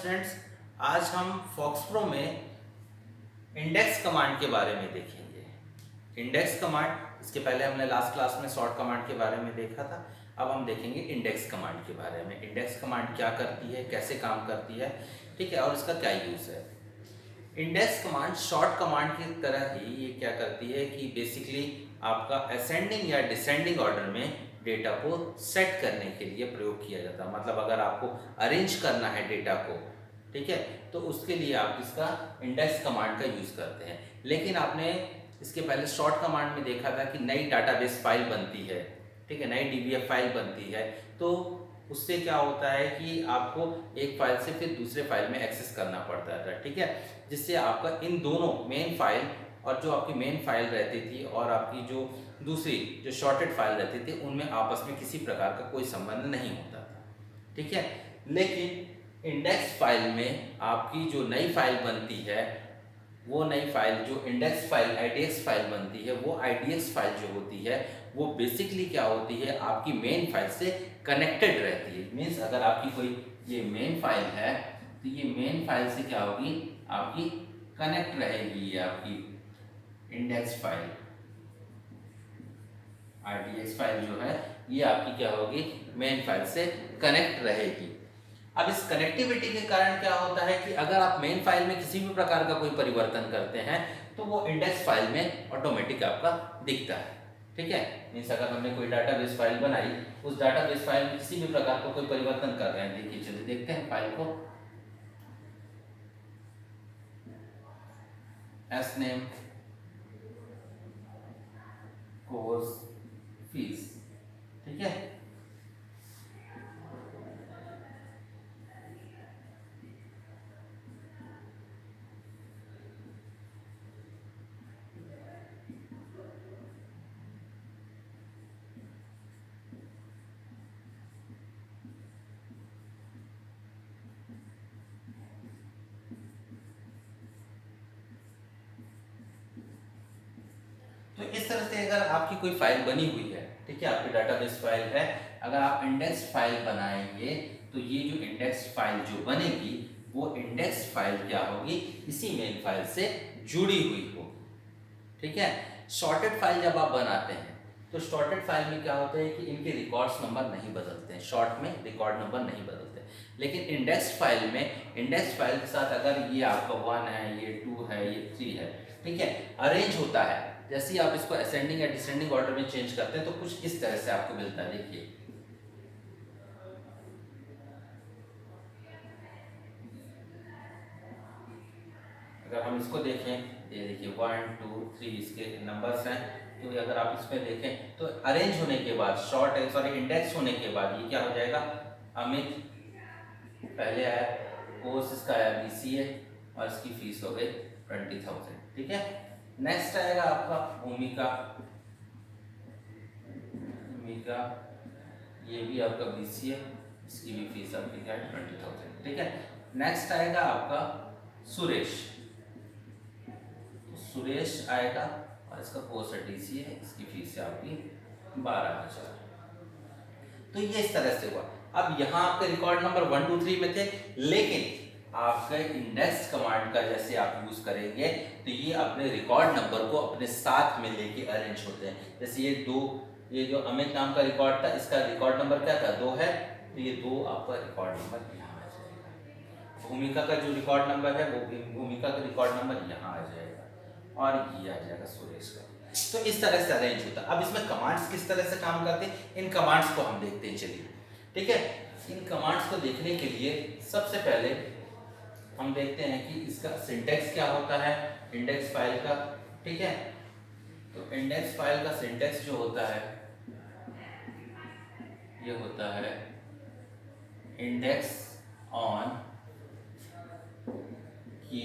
Students, आज हम fox pro में इंडेक्स कमांड के बारे में देखेंगे। इंडेक्स कमांड, इसके पहले हमने लास्ट क्लास में सॉर्ट कमांड के बारे में देखा था। अब हम देखेंगे इंडेक्स कमांड के बारे में। इंडेक्स कमांड क्या करती है, कैसे काम करती है, ठीक है, और इसका क्या यूज़ है। इंडेक्स कमांड शॉर्ट कमांड की तरह ही ये क्या करती है कि बेसिकली आपका असेंडिंग या डिसेंडिंग ऑर्डर में डेटा को सेट करने के लिए प्रयोग किया जाता है। मतलब अगर आपको अरेंज करना है डेटा को, ठीक है, तो उसके लिए आप इसका इंडेक्स कमांड का यूज़ करते हैं। लेकिन आपने इसके पहले शॉर्ट कमांड में देखा था कि नई डाटाबेस फाइल बनती है, ठीक है, नई डीबीएफ फाइल बनती है, तो उससे क्या होता है कि आपको एक फाइल से फिर दूसरे फाइल में एक्सेस करना पड़ता था, ठीक है, जिससे आपका इन दोनों मेन फाइल और जो आपकी मेन फाइल रहती थी और आपकी जो दूसरी जो शॉर्टेड फाइल रहती थी उनमें आपस में किसी प्रकार का कोई संबंध नहीं होता था, ठीक है। लेकिन इंडेक्स फाइल में आपकी जो नई फाइल बनती है, वो नई फाइल जो इंडेक्स फाइल आईडीएक्स फाइल बनती है, वो आईडीएक्स फाइल जो होती है वो बेसिकली क्या होती है, आपकी मेन फाइल से कनेक्टेड रहती है। मीन्स अगर आपकी कोई ये मेन फाइल है तो ये मेन फाइल से क्या होगी, आपकी कनेक्ट रहेगी। ये आपकी इंडेक्स फाइल आईडीएक्स फाइल जो है ये आपकी क्या होगी, मेन फाइल से कनेक्ट रहेगी। अब इस कनेक्टिविटी के कारण क्या होता है कि अगर आप मेन फाइल में किसी भी प्रकार का कोई परिवर्तन करते हैं तो वो इंडेक्स फाइल में ऑटोमेटिक आपका दिखता है, ठीक है। मीन्स अगर हमने कोई डाटाबेस फाइल बनाई, उस डाटाबेस फाइल में किसी भी प्रकार का कोई परिवर्तन कर रहे हैं, देखिए चलिए देखते हैं फाइल को। एस नेम, कोर्स, फीस, ठीक है। तो इस तरह से अगर आपकी कोई फाइल बनी हुई है, ठीक है, आपकी डाटाबेस फाइल है, अगर आप इंडेक्स फाइल बनाएंगे तो ये जो इंडेक्स फाइल जो बनेगी वो इंडेक्स फाइल क्या होगी, इसी मेन फाइल से जुड़ी हुई होगी, ठीक है। शॉर्टेड फाइल जब आप बनाते हैं तो शॉर्टेड फाइल में क्या होता है कि इनके रिकॉर्ड्स नंबर नहीं बदलते हैं, शॉर्ट में रिकॉर्ड नंबर नहीं बदलते। लेकिन इंडेक्स फाइल में, इंडेक्स फाइल के साथ अगर ये आपका 1 है, ये 2 है, ये 3 है, ठीक है, अरेंज होता है। जैसे ही आप इसको असेंडिंग या डिसेंडिंग ऑर्डर में चेंज करते हैं तो कुछ इस तरह से आपको मिलता है। देखिए अगर हम इसको देखें, ये देखिए 1 2 3 इसके नंबर्स हैं। तो अगर आप इसमें देखें तो अरेंज होने के बाद, इंडेक्स होने के बाद ये क्या हो जाएगा, अमित पहले आया, कोर्स इसका आया BCA और इसकी फीस हो गई 20,000, ठीक है। नेक्स्ट आएगा आपका भूमिका, भूमिका ये भी आपका BCA, इसकी भी फीस आपकी क्या है 20,000, ठीक है। नेक्स्ट आएगा आपका सुरेश, तो सुरेश आएगा और इसका कोर्स है DCA, इसकी फीस है आपकी 12,000। तो ये इस तरह से हुआ। अब यहाँ आपके रिकॉर्ड नंबर 1 2 3 में थे, लेकिन आपके इंडेक्स कमांड का जैसे आप यूज करेंगे तो ये अपने रिकॉर्ड नंबर को अपने साथ में लेके अरेंज होते हैं। जैसे ये 2, ये जो अमित नाम का रिकॉर्ड था, इसका रिकॉर्ड नंबर क्या था, 2 है, तो ये 2 आपका रिकॉर्ड नंबर यहाँ आ जाएगा। भूमिका का जो रिकॉर्ड नंबर है वो भूमिका का रिकॉर्ड नंबर यहाँ आ जाएगा और ये आ जाएगा सुरेश का। तो इस तरह से अरेंज होता है। अब इसमें कमांड्स किस तरह से काम करते हैं, इन कमांड्स को हम देखते हैं, चलिए, ठीक है। इन कमांड्स को देखने के लिए सबसे पहले हम देखते हैं कि इसका सिंटैक्स क्या होता है इंडेक्स फाइल का, ठीक है। तो इंडेक्स फाइल का सिंटैक्स जो होता है ये होता है इंडेक्स ऑन की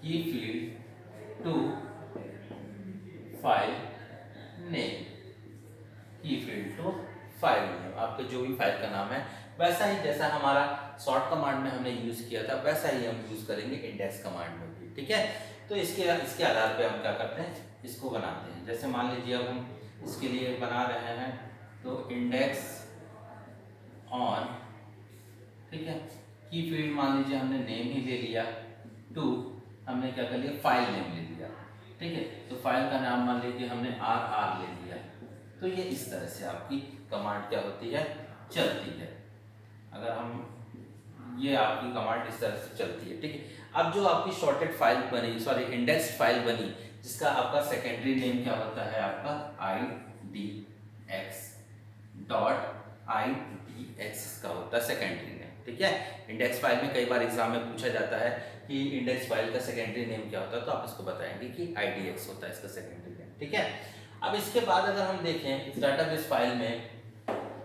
फील्ड टू फाइल नेम, की फील्ड टू फाइल नेम, आपके जो भी फाइल का नाम है वैसा ही जैसा हमारा शॉर्ट कमांड में हमने यूज किया था वैसा ही हम यूज करेंगे इंडेक्स कमांड में भी, ठीक है। तो इसके आधार पे हम क्या करते हैं, इसको बनाते हैं। जैसे मान लीजिए अब हम इसके लिए बना रहे हैं तो इंडेक्स ऑन ठीक है। की फील्ड मान लीजिए हमने नेम ही ले लिया, टू हमने क्या कर लिया, फाइल नेम ले लिया, ठीक है। तो फाइल का नाम मान लीजिए हमने RR ले लिया। तो ये इस तरह से आपकी कमांड क्या होती है, चलती है। अगर हम ये आपकी कमांड इस तरह से चलती है, ठीक है। अब जो आपकी शॉर्टेड फाइल बनी, सॉरी इंडेक्स्ड फाइल बनी, जिसका आपका सेकेंडरी नेम क्या होता है, आपका IDX डॉट IDX का होता है सेकेंडरी नेम, ठीक है। इंडेक्स फाइल में कई बार एग्जाम में पूछा जाता है कि इंडेक्स फाइल का सेकेंडरी नेम क्या होता है, तो आप इसको बताएंगे कि IDX होता है इसका सेकेंडरी नेम, ठीक है। अब इसके बाद अगर हम देखें इस डाटाबेस फाइल में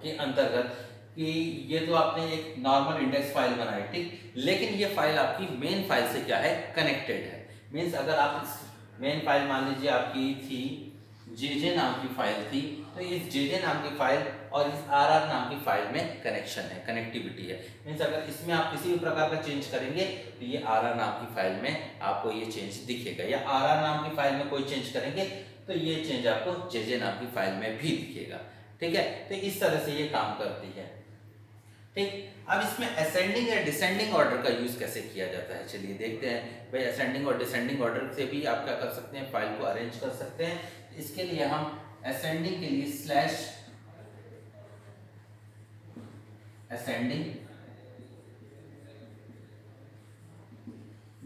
के अंतर्गत कि ये तो आपने एक नॉर्मल इंडेक्स फाइल बनाई, ठीक, लेकिन ये फाइल आपकी मेन फाइल से क्या है, कनेक्टेड है। मीन्स अगर आप इस मेन फाइल मान लीजिए आपकी थी JJ नाम की फाइल थी, तो इस JJ नाम की फाइल और इस RR नाम की फाइल में कनेक्शन है, कनेक्टिविटी है। मीन्स अगर इसमें आप किसी भी प्रकार का चेंज करेंगे तो ये RR नाम की फाइल में आपको ये चेंज दिखेगा, या RR नाम की फाइल में कोई चेंज करेंगे तो ये चेंज आपको JJ नाम की फाइल में भी दिखेगा, ठीक है। तो इस तरह से ये काम करती है, ठीक। अब इसमें असेंडिंग या डिसेंडिंग ऑर्डर का यूज कैसे किया जाता है, चलिए देखते हैं। भाई असेंडिंग और डिसेंडिंग ऑर्डर से भी आप क्या कर सकते हैं, फाइल को अरेंज कर सकते हैं। इसके लिए हम असेंडिंग के लिए स्लैश असेंडिंग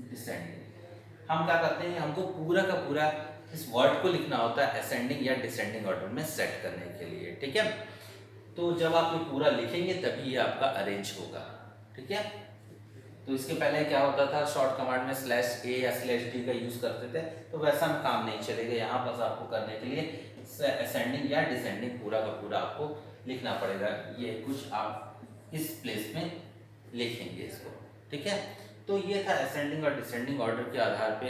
डिसेंडिंग हम क्या करते हैं, हमको पूरा का पूरा इस वर्ड को लिखना होता है असेंडिंग या डिसेंडिंग ऑर्डर में सेट करने के लिए, ठीक है। तो जब आप ये पूरा लिखेंगे तभी ये आपका अरेंज होगा, ठीक है। तो इसके पहले क्या होता था, शॉर्ट कमांड में /A या /D का यूज करते थे, तो वैसा में काम नहीं चलेगा। यहाँ बस आपको करने के लिए असेंडिंग या डिसेंडिंग पूरा का पूरा आपको लिखना पड़ेगा। ये कुछ आप इस प्लेस में लिखेंगे इसको, ठीक है। तो ये था असेंडिंग और डिसेंडिंग ऑर्डर के आधार पे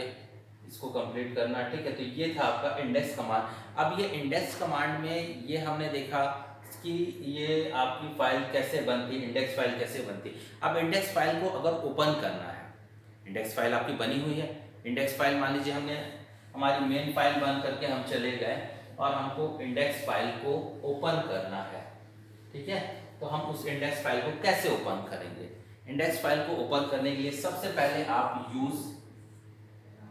इसको कंप्लीट करना, ठीक है। तो ये था आपका इंडेक्स कमांड। अब ये इंडेक्स कमांड में ये हमने देखा कि ये आपकी फाइल कैसे बनती है, इंडेक्स फाइल कैसे बनती है। अब इंडेक्स फाइल को अगर ओपन करना है, इंडेक्स फाइल आपकी बनी हुई है, इंडेक्स फाइल मान लीजिए हमने हमारी मेन फाइल बंद करके हम चले गए और हमको इंडेक्स फाइल को ओपन करना है, ठीक है। तो हम उस इंडेक्स फाइल को कैसे ओपन करेंगे। इंडेक्स फाइल को ओपन करने के लिए सबसे पहले आप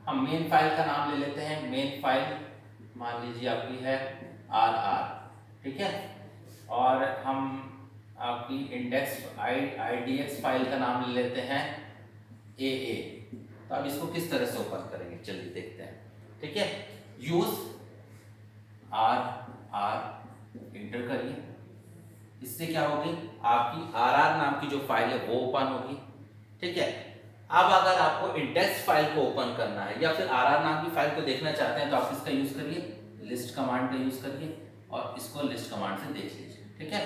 हम मेन फाइल का नाम ले लेते हैं। मेन फाइल मान लीजिए आपकी है RR, ठीक है। और हम आपकी इंडेक्स IDX फाइल का नाम ले लेते हैं AA। तो अब इसको किस तरह से ओपन करेंगे, चलिए देखते हैं, ठीक है। यूज RR इंटर करिए, इससे क्या होगी, आपकी RR नाम की जो फाइल है वो ओपन होगी, ठीक है। अब अगर आपको इंडेक्स फाइल को ओपन करना है या फिर RR नाम की फाइल को देखना चाहते हैं तो आप इसका यूज करिए, लिस्ट कमांड का यूज करिए और इसको लिस्ट कमांड से देख लीजिए, ठीक है।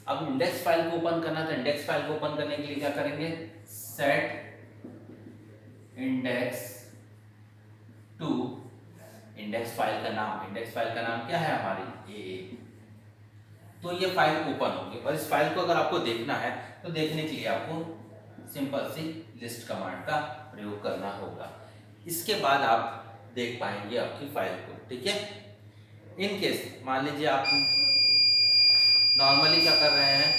अब इंडेक्स फाइल को ओपन करना, तो इंडेक्स फाइल को ओपन करने के लिए क्या करेंगे, set index to index file का नाम, इंडेक्स फाइल का नाम क्या है हमारी AA। तो ये फाइल ओपन होगी और इस फाइल को अगर आपको देखना है तो देखने के लिए आपको सिंपल सी लिस्ट कमांड का प्रयोग करना होगा। इसके बाद आप देख पाएंगे आपकी फाइल को, ठीक है। इन केस मान लीजिए आप नॉर्मली क्या कर रहे हैं।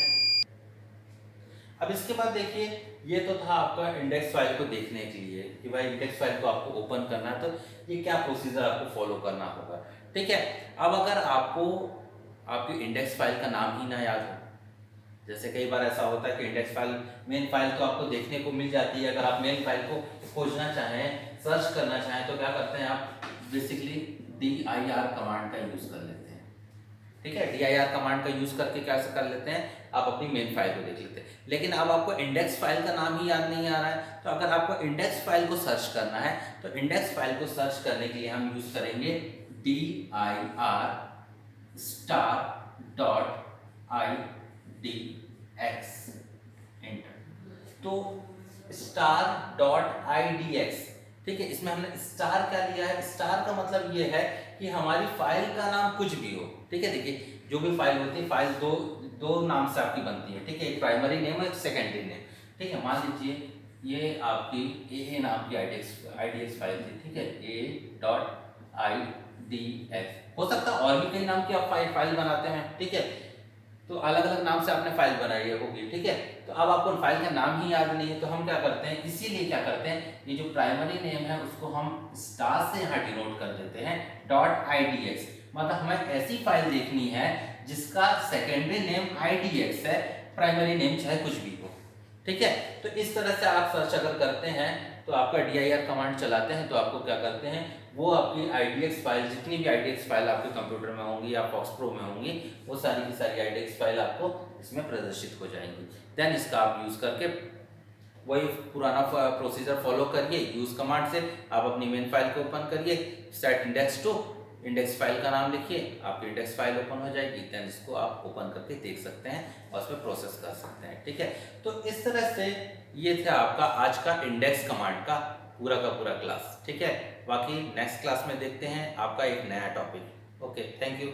अब इसके बाद देखिए, ये तो था आपका इंडेक्स फाइल को देखने के लिए कि भाई इंडेक्स फाइल को आपको ओपन करना है तो ये क्या प्रोसीजर आपको फॉलो करना होगा, ठीक है। अब अगर आपको आपकी इंडेक्स फाइल का नाम ही ना याद हो, जैसे कई बार ऐसा होता है कि इंडेक्स फाइल मेन फाइल तो आपको देखने को मिल जाती है, अगर आप मेन फाइल को खोजना चाहें, सर्च करना चाहें तो क्या करते हैं आप बेसिकली dir कमांड का यूज कर लेते हैं, ठीक है। dir कमांड का यूज करके क्या कर लेते हैं, आप अपनी मेन फाइल को देख लेते हैं। लेकिन अब आपको इंडेक्स फाइल का नाम ही याद नहीं आ रहा है, तो अगर आपको इंडेक्स फाइल को सर्च करना है तो इंडेक्स फाइल को सर्च करने के लिए हम यूज करेंगे dir .idx एंटर। तो .idx, ठीक है। इसमें हमने स्टार क्या लिया है, स्टार का मतलब ये है कि हमारी फाइल का नाम कुछ भी हो, ठीक है। देखिए जो भी फाइल होती है, फाइल दो नाम से आपकी बनती है, ठीक है। एक प्राइमरी नेम और एक सेकेंडरी नेम, ठीक है। मान लीजिए ये आपकी AA नाम की IDX फाइल थी, ठीक है, A.idx। हो सकता है और भी कई नाम की आप फाइल बनाते हैं, ठीक है। तो अलग अलग नाम से आपने फाइल बनाई है होगी, ठीक है। तो अब आपको फाइल का नाम ही याद नहीं है, तो हम क्या करते हैं, इसीलिए क्या करते हैं, ये जो प्राइमरी नेम है उसको हम स्टार से यहाँ डिनोट कर देते हैं .idx। मतलब हमें ऐसी फाइल देखनी है जिसका सेकेंडरी नेम idx है, प्राइमरी नेम चाहे कुछ भी हो, ठीक है। तो इस तरह से आप सर्च अगर करते हैं तो आपका dir कमांड चलाते हैं तो आपको क्या करते हैं, वो आपकी idx फाइल, जितनी भी idx फाइल आपके कंप्यूटर में होंगी या फॉक्स प्रो में होंगी, वो सारी की सारी idx फाइल आपको इसमें प्रदर्शित हो जाएंगी। देन इसका आप यूज करके वही पुराना प्रोसीजर फॉलो करिए, यूज कमांड से आप अपनी मेन फाइल को ओपन करिए, set index to, index file का नाम लिखिए, आपकी इंडेक्स फाइल ओपन हो जाएगी। देन इसको आप ओपन करके देख सकते हैं और उसमें प्रोसेस कर सकते हैं, ठीक है। तो इस तरह से ये था आपका आज का इंडेक्स कमांड का पूरा क्लास, ठीक है। बाकी नेक्स्ट क्लास में देखते हैं आपका एक नया टॉपिक। Okay, thank you.